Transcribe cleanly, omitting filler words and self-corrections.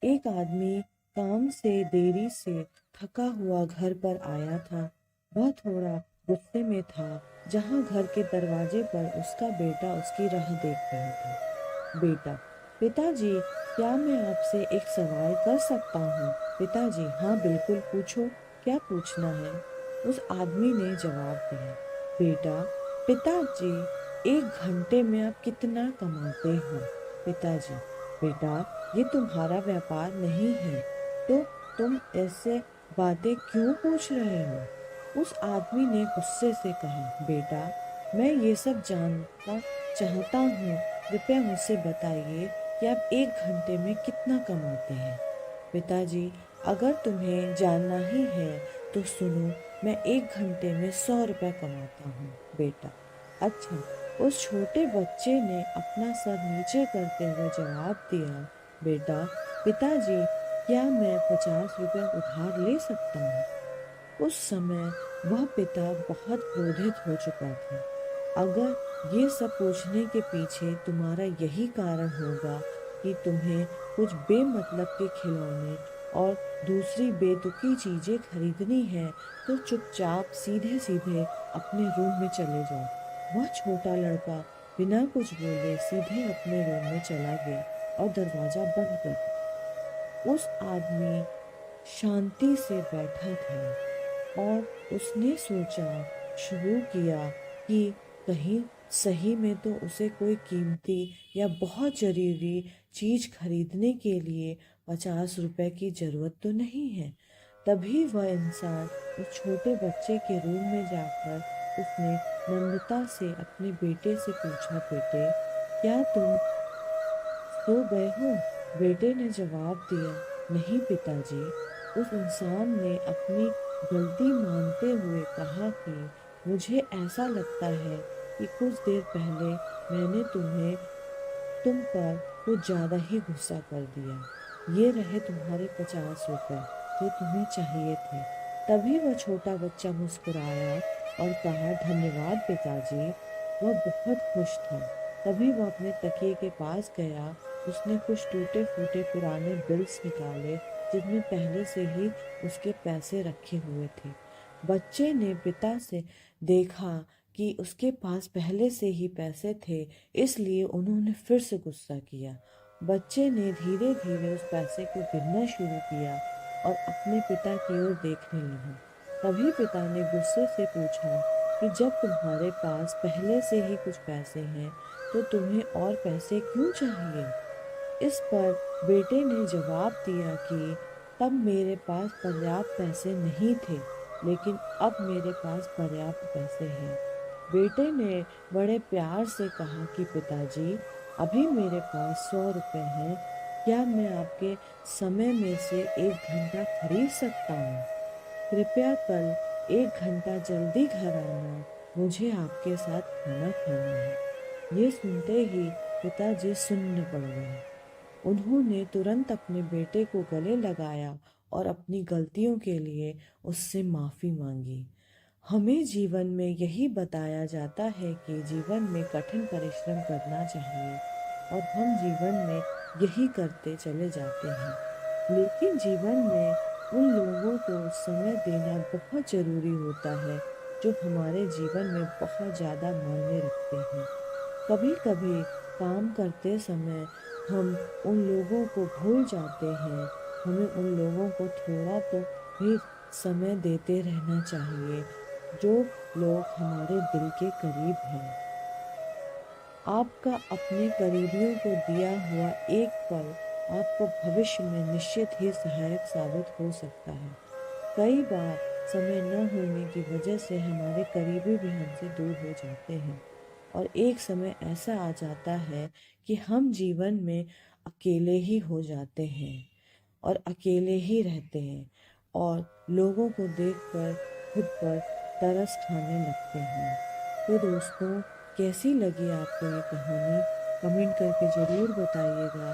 एक आदमी काम से देरी से थका हुआ घर पर आया था। वह थोड़ा गुस्से में था जहाँ घर के दरवाजे पर उसका बेटा उसकी राह देख रहा था। बेटा, पिताजी, क्या मैं आपसे एक सवाल कर सकता हूँ? पिताजी, हाँ बिल्कुल पूछो, क्या पूछना है? उस आदमी ने जवाब दिया। बेटा, पिताजी, एक घंटे में आप कितना कमाते हो? पिताजी, बेटा, ये तुम्हारा व्यापार नहीं है, तो तुम ऐसे बातें क्यों पूछ रहे हो? उस आदमी ने गुस्से से कहा, बेटा, मैं ये सब जानना चाहता हूँ। कृपया मुझसे बताइए कि आप एक घंटे में कितना कमाते हैं। पिताजी, अगर तुम्हें जानना ही है तो सुनो, मैं एक घंटे में 100 रुपये कमाता हूँ। बेटा, अच्छा। उस छोटे बच्चे ने अपना सर नीचे करते हुए जवाब दिया, बेटा, पिताजी, क्या मैं 50 रुपये उधार ले सकता हूँ? उस समय वह पिता बहुत क्रोधित हो चुका था। अगर ये सब पूछने के पीछे तुम्हारा यही कारण होगा कि तुम्हें कुछ बेमतलब के खिलौने और दूसरी बेतुकी चीजें खरीदनी है, तो चुपचाप सीधे सीधे अपने रूम में चले जाओ। वह छोटा लड़का बिना कुछ बोले सीधे अपने रूम में चला गया और दरवाजा बंद कर दिया। उस आदमी शांति से बैठा था और उसने सोचा शुरू किया कि कहीं सही में तो उसे कोई कीमती या बहुत ज़रूरी चीज़ खरीदने के लिए 50 रुपए की ज़रूरत तो नहीं है। तभी वह इंसान उस छोटे बच्चे के रूम में जाकर उसने नम्रता से अपने बेटे से पूछा, बेटे, क्या तुम सो गए हो? बेटे ने जवाब दिया, नहीं पिताजी। उस इंसान ने अपनी गलती मानते हुए कहा कि मुझे ऐसा लगता है कि कुछ देर पहले मैंने तुम पर कुछ ज़्यादा ही गुस्सा कर दिया। ये रहे तुम्हारे 50 रुपए जो तुम्हें चाहिए थे। तभी वह छोटा बच्चा मुस्कुराया और कहा, धन्यवाद पिताजी। वह बहुत खुश था। तभी वह अपने तकिए के पास गया। उसने कुछ टूटे फूटे पुराने बिल्स निकाले जिनमें पहले से ही उसके पैसे रखे हुए थे। बच्चे ने पिता से देखा कि उसके पास पहले से ही पैसे थे, इसलिए उन्होंने फिर से गुस्सा किया। बच्चे ने धीरे धीरे उस पैसे को गिनना शुरू किया और अपने पिता की ओर देखने लगा। तभी पिता ने गुस्से से पूछा कि जब तुम्हारे पास पहले से ही कुछ पैसे हैं, तो तुम्हें और पैसे क्यों चाहिए? इस पर बेटे ने जवाब दिया कि तब मेरे पास पर्याप्त पैसे नहीं थे, लेकिन अब मेरे पास पर्याप्त पैसे हैं। बेटे ने बड़े प्यार से कहा कि पिताजी, अभी मेरे पास 100 रुपए हैं। क्या मैं आपके समय में से एक घंटा खरीद सकता हूँ? कृपया कल एक घंटा जल्दी घर आना, मुझे आपके साथ खाना खाना है। ये सुनते ही पिताजी सुन्न पड़ गए। उन्होंने तुरंत अपने बेटे को गले लगाया और अपनी गलतियों के लिए उससे माफ़ी मांगी। हमें जीवन में यही बताया जाता है कि जीवन में कठिन परिश्रम करना चाहिए और हम जीवन में यही करते चले जाते हैं। लेकिन जीवन में उन लोगों को समय देना बहुत ज़रूरी होता है जो हमारे जीवन में बहुत ज़्यादा मायने रखते हैं। कभी कभी काम करते समय हम उन लोगों को भूल जाते हैं। हमें उन लोगों को थोड़ा तो भी समय देते रहना चाहिए जो लोग हमारे दिल के करीब हैं। आपका अपने करीबियों को दिया हुआ एक पल आपको भविष्य में निश्चित ही सहायक साबित हो सकता है। कई बार समय न होने की वजह से हमारे करीबी भी हमसे दूर हो जाते हैं और एक समय ऐसा आ जाता है कि हम जीवन में अकेले ही हो जाते हैं और अकेले ही रहते हैं और लोगों को देखकर खुद पर तरस खाने लगते हैं। तो दोस्तों, कैसी लगी आपको ये कहानी? कमेंट करके ज़रूर बताइएगा